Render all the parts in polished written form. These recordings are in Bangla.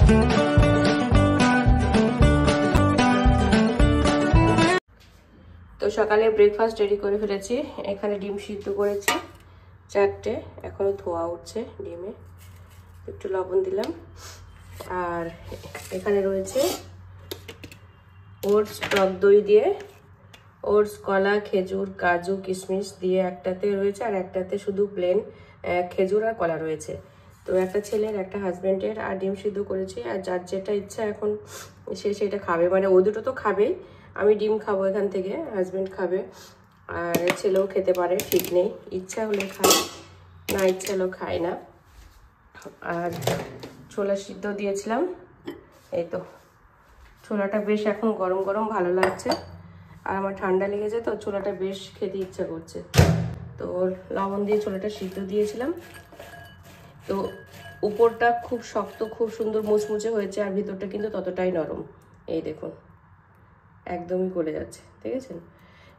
তো সকালে ব্রেকফাস্ট রেডি করে ফেলেছি। এখানে ডিম সিদ্ধ করেছি 4টে, এখনো ধোয়া উঠছে ডিমে, একটু লবণ দিলাম। আর এখানে রয়েছে ওটস টক দই দিয়ে, ওটস, কলা, খেজুর, কাজু, কিশমিশ দিয়ে একটাতে রয়েছে, আর একটাতে শুধু প্লেন খেজুর আর কলা রয়েছে। তো একটা ছেলের একটা হাজব্যান্ডের, আর ডিম সিদ্ধ করেছি। আর যার যেটা ইচ্ছা এখন সে সেটা খাবে, মানে ওই দুটো তো খাবেই, আমি ডিম খাবো এখান থেকে, হাজব্যান্ড খাবে, আর ছেলেও খেতে পারে, ঠিক নেই, ইচ্ছা হলে খায়, না ইচ্ছা হলেও খায় না। আর ছোলা সিদ্ধ দিয়েছিলাম, এই তো ছোলাটা বেশ এখন গরম গরম ভালো লাগছে। আর আমার ঠান্ডা লেগেছে তো ছোলাটা বেশ খেতে ইচ্ছা করছে, তো লবণ দিয়ে ছোলাটা সিদ্ধ দিয়েছিলাম। তো উপরটা খুব শক্ত, খুব সুন্দর মুচমুচে হয়েছে, আর ভিতরটা কিন্তু ততটাই নরম, এই দেখুন একদমই গলে যাচ্ছে, দেখেছেন?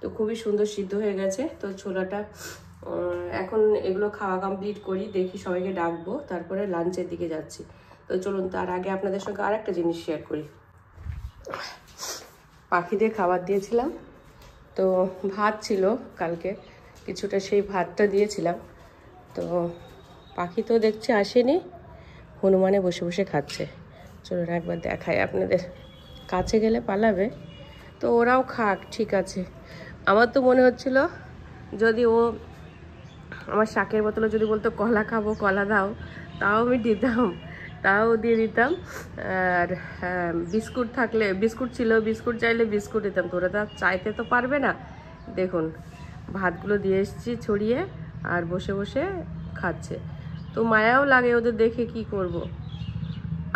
তো খুবই সুন্দর সিদ্ধ হয়ে গেছে। তো ছোলাটা এখন এগুলো খাওয়া কমপ্লিট করি, দেখি সবাইকে ডাকবো, তারপরে লাঞ্চের দিকে যাচ্ছি। তো চলুন, তার আগে আপনাদের সঙ্গে আর একটা জিনিস শেয়ার করি। পাখিদের খাবার দিয়েছিলাম, তো ভাত ছিল কালকে কিছুটা, সেই ভাতটা দিয়েছিলাম। তো পাখি তো দেখছি আসেনি, হনুমানে বসে বসে খাচ্ছে। চলুন একবার দেখাই আপনাদের, কাছে গেলে পালাবে, তো ওরাও খাক, ঠিক আছে। আমার তো মনে হচ্ছিল যদি ও আমার শাকের বোতলে যদি বলতো কলা খাবো, কলা দাও, তাও আমি দিতাম, তাও দিয়ে দিতাম। আর বিস্কুট থাকলে, বিস্কুট ছিল, বিস্কুট চাইলে বিস্কুট দিতাম, তো ওরা তো চাইতে তো পারবে না। দেখুন ভাতগুলো দিয়ে এসেছি ছড়িয়ে, আর বসে বসে খাচ্ছে। তো মায়াও লাগে ওদের দেখে, কি করব।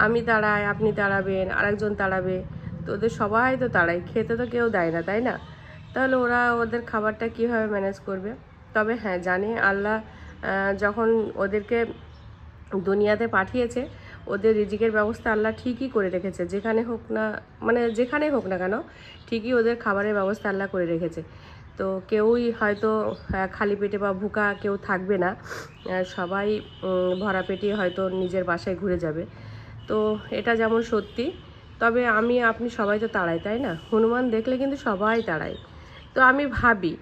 আমি তাড়াই, আপনি তাড়াবেন, আরেকজন তাড়াবে, তো ওদের সবাই তো তাড়াই, খেতে তো কেউ দেয় না, তাই না? তাহলে ওরা ওদের খাবারটা কীভাবে ম্যানেজ করবে? তবে হ্যাঁ, জানি আল্লাহ যখন ওদেরকে দুনিয়াতে পাঠিয়েছে, ওদের রিজিকের ব্যবস্থা আল্লাহ ঠিকই করে রেখেছে, যেখানে হোক না, মানে যেখানেই হোক না কেন, ঠিকই ওদের খাবারের ব্যবস্থা আল্লাহ করে রেখেছে। তো কেউই হয়তো খালি পেটে বা ভুকা কেউ থাকবে না, সবাই ভরা পেটে হয়তো নিজের বাসায় ঘুরে যাবে। তো এটা যেমন সত্যি, তবে আমি আপনি সবাই তো তাড়াই, তাই না? হনুমান দেখলে কিন্তু সবাই তাড়ায়। তো আমি ভাবি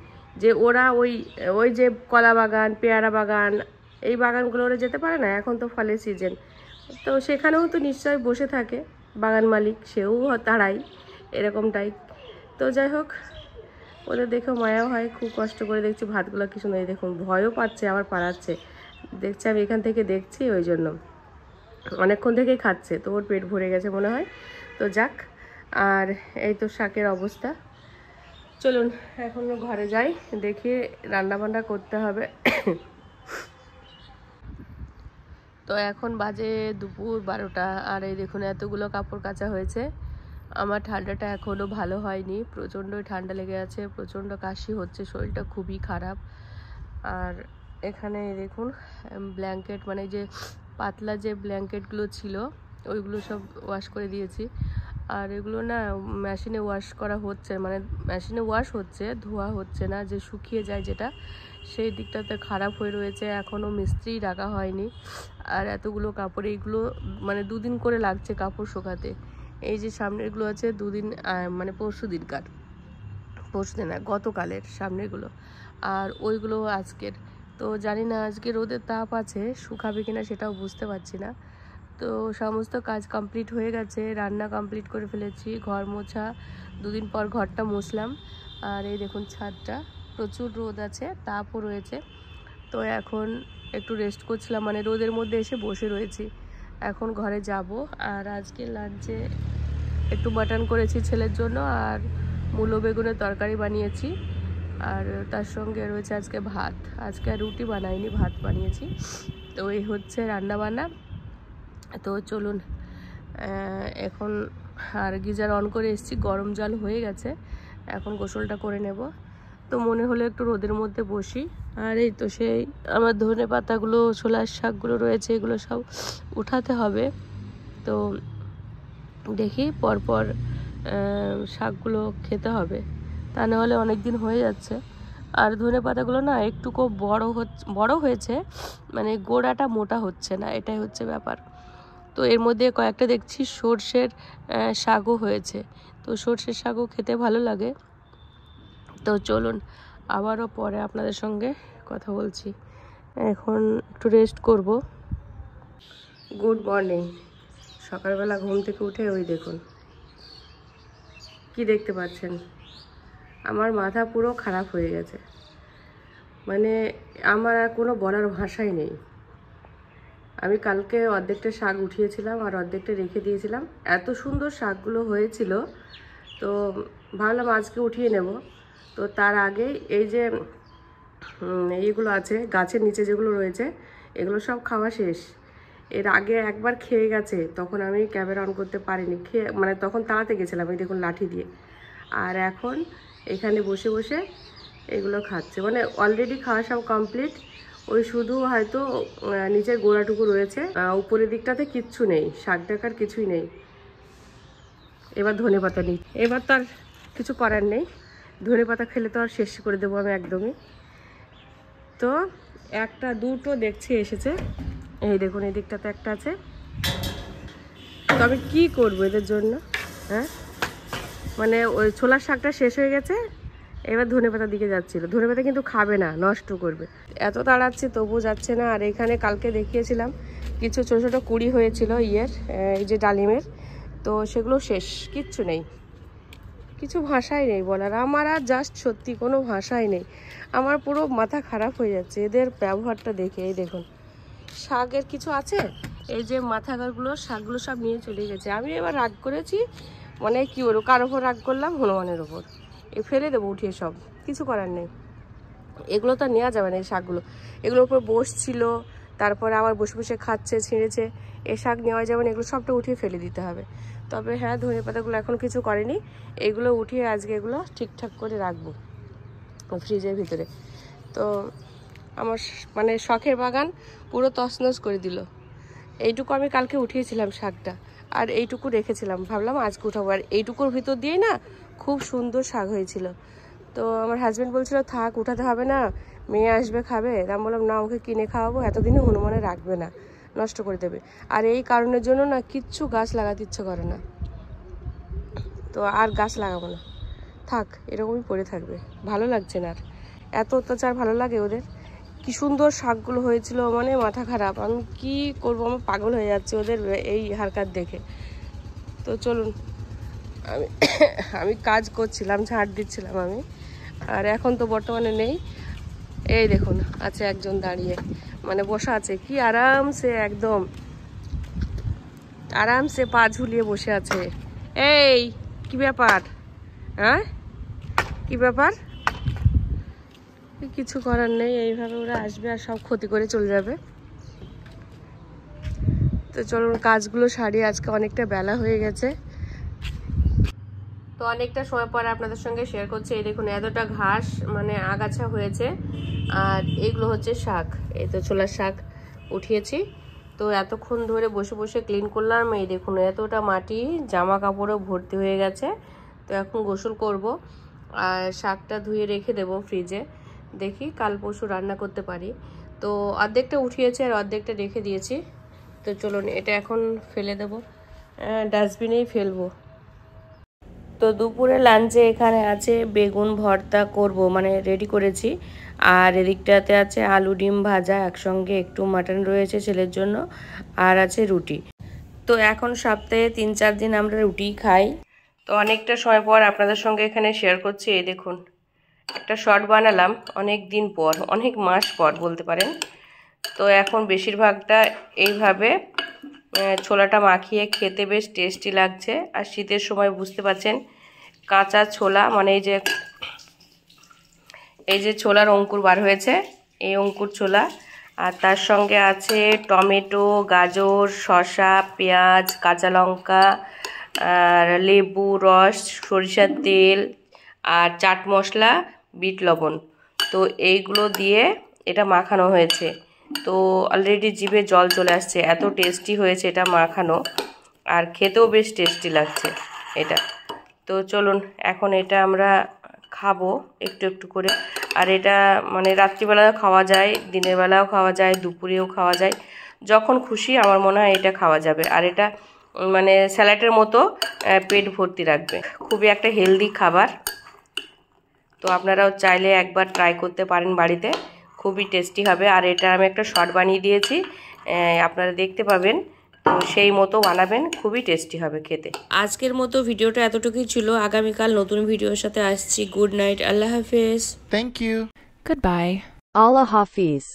যে ওরা ওই ওই যে কলা বাগান, পেয়ারা বাগান, এই বাগানগুলো ওরা যেতে পারে না, এখন তো ফলের সিজন, তো সেখানেও তো নিশ্চয়ই বসে থাকে বাগান মালিক, সেও তাড়ায়, এরকমটাই। তো যাই হোক, ওদের দেখেও মায়াও হয়, খুব কষ্ট করে দেখছি ভাতগুলো কি সুন্দর, দেখুন ভয়ও পাচ্ছে, আবার পালাচ্ছে, দেখছি আমি এখান থেকে দেখছি, ওই জন্য অনেকক্ষণ থেকেই খাচ্ছে, তো ওর পেট ভরে গেছে মনে হয়। তো যাক, আর এই তো শাকের অবস্থা। চলুন এখন ঘরে যাই, দেখি রান্নাবান্না করতে হবে। তো এখন বাজে দুপুর 12টা, আর এই দেখুন এতগুলো কাপড় কাচা হয়েছে। আমার ঠান্ডাটা এখনও ভালো হয়নি, প্রচণ্ড ঠান্ডা লেগে আছে, প্রচণ্ড কাশি হচ্ছে, শরীরটা খুবই খারাপ। আর এখানে দেখুন ব্ল্যাঙ্কেট, মানে যে পাতলা যে ব্ল্যাঙ্কেটগুলো ছিল ওইগুলো সব ওয়াশ করে দিয়েছি। আর এগুলো না মেশিনে ওয়াশ করা হচ্ছে, মানে মেশিনে ওয়াশ হচ্ছে, ধোয়া হচ্ছে না, যে শুকিয়ে যায় যেটা, সেই দিকটাতে খারাপ হয়ে রয়েছে, এখনও মিস্ত্রি ডাকা হয়নি। আর এতগুলো কাপড়, এইগুলো মানে 2 দিন করে লাগছে কাপড় শুকাতে। এই যে সামনেরগুলো আছে 2 দিন, মানে পরশু দিনকার, পরশু দিন না, গতকালের সামনেরগুলো, আর ওইগুলো আজকের। তো জানি না আজকে রোদের তাপ আছে, শুকাবে কিনা সেটাও বুঝতে পারছি না। তো সমস্ত কাজ কমপ্লিট হয়ে গেছে, রান্না কমপ্লিট করে ফেলেছি, ঘর মোছা, 2 দিন পর ঘরটা মুছলাম। আর এই দেখুন ছাদটা, প্রচুর রোদ আছে, তাপও রয়েছে। তো এখন একটু রেস্ট করছিলাম, মানে রোদের মধ্যে এসে বসে রয়েছি, এখন ঘরে যাব। আর আজকে লাঞ্চে একটু মাটন করেছি ছেলের জন্য, আর মূলো বেগুনের তরকারি বানিয়েছি, আর তার সঙ্গে রয়েছে আজকে ভাত। আজকে আর রুটি বানাইনি, ভাত বানিয়েছি। তো এই হচ্ছে রান্নাবান্না। তো চলুন এখন, আর গিজার অন করে এসেছি, গরম জল হয়ে গেছে, এখন গোসলটা করে নেব। তো মনে হলো একটু রোদের মধ্যে বসি। আর এই তো সেই আমার ধনে পাতাগুলো, ছোলার শাকগুলো রয়েছে, এগুলো সব উঠাতে হবে। তো দেখি পরপর শাকগুলো খেতে হবে, তা নাহলে অনেক দিন হয়ে যাচ্ছে। আর ধনে পাতাগুলো না একটুকু বড় হয়েছে, মানে গোড়াটা মোটা হচ্ছে না, এটাই হচ্ছে ব্যাপার। তো এর মধ্যে কয়েকটা দেখছি সর্ষের শাকও হয়েছে। তো সর্ষের শাকও খেতে ভালো লাগে। তো চলুন আবারও পরে আপনাদের সঙ্গে কথা বলছি। এখন একটু রেস্ট করব। Good morning. সকালবেলা ঘুম থেকে উঠে ওই দেখুন কি দেখতে পাচ্ছেন। আমার মাথা পুরো খারাপ হয়ে গেছে, মানে আমার আর কোনো বলার ভাষাই নেই। আমি কালকে অর্ধেকটা শাক উঠিয়েছিলাম আর অর্ধেকটা রেখে দিয়েছিলাম। এত সুন্দর শাকগুলো হয়েছিল, তো ভাবলাম আজকে উঠিয়ে নেব। তো তার আগে এই যে এইগুলো আছে গাছের নিচে যেগুলো রয়েছে, এগুলো সব খাওয়া শেষ। এর আগে একবার খেয়ে গেছে, তখন আমি ক্যামেরা অন করতে পারিনি, মানে তখন তাড়াতে গেছিলাম এই দেখুন লাঠি দিয়ে। আর এখন এখানে বসে বসে এগুলো খাচ্ছে, মানে অলরেডি খাওয়া সব কমপ্লিট। ওই শুধু হয়তো নিচের গোড়াটুকু রয়েছে, উপরের দিকটাতে কিচ্ছু নেই, শাক ডাকার কিছুই নেই। এবার ধনেপাতা নিই, এবার তো আর কিছু করার নেই। ধনেপাতা খেলে তো আর শেষ করে দেবো আমি একদমই। তো একটা দুটো দেখছি এসেছে, এই দেখুন এই দিকটাতে একটা আছে। তো আমি কী করবো এদের জন্য? হ্যাঁ, মানে ওই ছোলার শাকটা শেষ হয়ে গেছে, এবার ধনেপাতার দিকে যাচ্ছিল। ধনেপাতা কিন্তু খাবে না, নষ্ট করবে। এত তাড়াচ্ছি তবু যাচ্ছে না। আর এখানে কালকে দেখিয়েছিলাম কিছু ছোটো ছোটো কুড়ি হয়েছিল এই যে ডালিমের, তো সেগুলো শেষ, কিচ্ছু নেই, কিছু ভাষাই নেই বলার। আমার আর জাস্ট সত্যি কোনো ভাষাই নেই। আমার পুরো মাথা খারাপ হয়ে যাচ্ছে এদের ব্যবহারটা দেখে। এই দেখুন শাকের কিছু আছে, এই যে মাথাগুলো শাকগুলো সব নিয়ে চলে গেছে। আমি এবার রাগ করেছি, মানে কী বলবো, কার ওপর রাগ করলাম? হনুমানের ওপর। ফেলে দেবো উঠিয়ে, সব কিছু করার নেই। এগুলো তো নেওয়া যাবে না, এই শাকগুলো। এগুলোর উপর বসছিল, তারপরে আবার বসে বসে খাচ্ছে, ছিঁড়েছে। এই শাক নেওয়া যাবে না, এগুলো সবটা উঠিয়ে ফেলে দিতে হবে। তবে হ্যাঁ, ধনে পাতাগুলো এখন কিছু করেনি, এগুলো উঠিয়ে আজকে এগুলো ঠিকঠাক করে রাখবো ফ্রিজের ভিতরে। তো আমার মানে শখের বাগান পুরো তছনছ করে দিল। এইটুকু আমি কালকে উঠিয়েছিলাম শাকটা, আর এইটুকু রেখেছিলাম, ভাবলাম আজকে উঠাবো। আর এইটুকুর ভিতর দিয়েই না খুব সুন্দর শাক হয়েছিল। তো আমার হাজব্যান্ড বলছিল থাক, উঠাতে হবে না, মেয়ে আসবে খাবে। আমি বললাম না, ওকে কিনে খাওয়াবো, এতদিনে হনুমানে রাখবে না, নষ্ট করে দেবে। আর এই কারণের জন্য না কিচ্ছু গাছ লাগাতে ইচ্ছে করে না। তো আর গাছ লাগাবো না, থাক এরকমই পড়ে থাকবে, ভালো লাগছে না আর। এত অত্যাচার ভালো লাগে ওদের। কি সুন্দর শাকগুলো হয়েছিল, মানে মাথা খারাপ। আমি কি করবো, আমার পাগল হয়ে যাচ্ছে ওদের এই হারকাত দেখে। তো চলুন, আমি কাজ করছিলাম, ঝাড় দিচ্ছিলাম আমি। আর এখন তো বর্তমানে নেই। এই দেখুন আছে একজন দাঁড়িয়ে, মানে বসা আছে, কি আরামসে, একদম আরামসে পা ঝুলিয়ে বসে আছে। এই কি ব্যাপার? হ্যাঁ, কি ব্যাপার? কিছু করার নেই, এইভাবে ওরা আসবে আর সব ক্ষতি করে চলে যাবে। তো চলুন কাজগুলো সারি, আজকে অনেকটা বেলা হয়ে গেছে। তো অনেকটা সময় পরে আপনাদের সঙ্গে শেয়ার করছি। এই দেখুন এতটা ঘাস, মানে আগাছা হয়েছে, আর এগুলো হচ্ছে শাক। এই তো ছোলার শাক উঠিয়েছি। তো এতক্ষণ ধরে বসে বসে ক্লিন করলাম। এই দেখুন এতটা মাটি, জামা কাপড়ও ভর্তি হয়ে গেছে। তো এখন গোসল করব, আর শাকটা ধুয়ে রেখে দেবো ফ্রিজে, দেখি কাল পরশু রান্না করতে পারি। তো অর্ধেকটা উঠিয়েছি আর অর্ধেকটা রেখে দিয়েছি। তো চলুন এটা এখন ফেলে দেবো, ডাস্টবিনেই ফেলবো। তো দুপুরে লাঞ্চে এখানে আছে বেগুন ভর্তা করব, মানে রেডি করেছি। আর এদিকটাতে আছে আলু ডিম ভাজা, একসঙ্গে একটু মাটন রয়েছে ছেলের জন্য, আর আছে রুটি। তো এখন সপ্তাহে 3-4 দিন আমরা রুটি খাই। তো অনেকটা সময় পর আপনাদের সঙ্গে এখানে শেয়ার করছি। এই দেখুন একটা শর্ট বানালাম অনেক দিন পর, অনেক মাস পর বলতে পারেন। তো এখন বেশিরভাগটা এইভাবে ছোলাটা মাখিয়ে খেতে বেশ টেস্টি লাগছে। আর শীতের সময় বুঝতে পারছেন কাঁচা ছোলা, মানে এই যে ছোলার অঙ্কুর বার হয়েছে, এই অঙ্কুর ছোলা, আর তার সঙ্গে আছে টমেটো, গাজর, শসা, পেঁয়াজ, কাঁচা লঙ্কা, আর লেবু রস, সরিষার তেল, আর চাট মশলা, বিট লবণ। তো এইগুলো দিয়ে এটা মাখানো হয়েছে। তো অলরেডি জিভে জল চলে আসছে, এত টেস্টি হয়েছে এটা মাখানো, আর খেতেও বেশ টেস্টি লাগছে এটা। তো চলুন এখন এটা আমরা খাবো একটু একটু করে। আর এটা মানে রাত্রিবেলাও খাওয়া যায়, দিনের বেলাও খাওয়া যায়, দুপুরেও খাওয়া যায়। যখন খুশি আমার মনে হয় এটা খাওয়া যাবে। আর এটা মানে স্যালাডের মতো পেট ভর্তি রাখবে, খুবই একটা হেলদি খাবার। তো আপনারাও চাইলে একবার ট্রাই করতে পারেন বাড়িতে, খুবই টেস্টি হবে। আর এটা আমি একটা শর্ট বানিয়ে দিয়েছি, আপনারা দেখতে পাবেন, তো সেই মতো বানাবেন, খুবই টেস্টি হবে খেতে। আজকের মতো ভিডিওটা এতটুকুই ছিল, আগামীকাল নতুন ভিডিওর সাথে আসছি। গুড নাইট, আল্লাহ হাফেজ। Thank you. Goodbye. Allah Hafiz.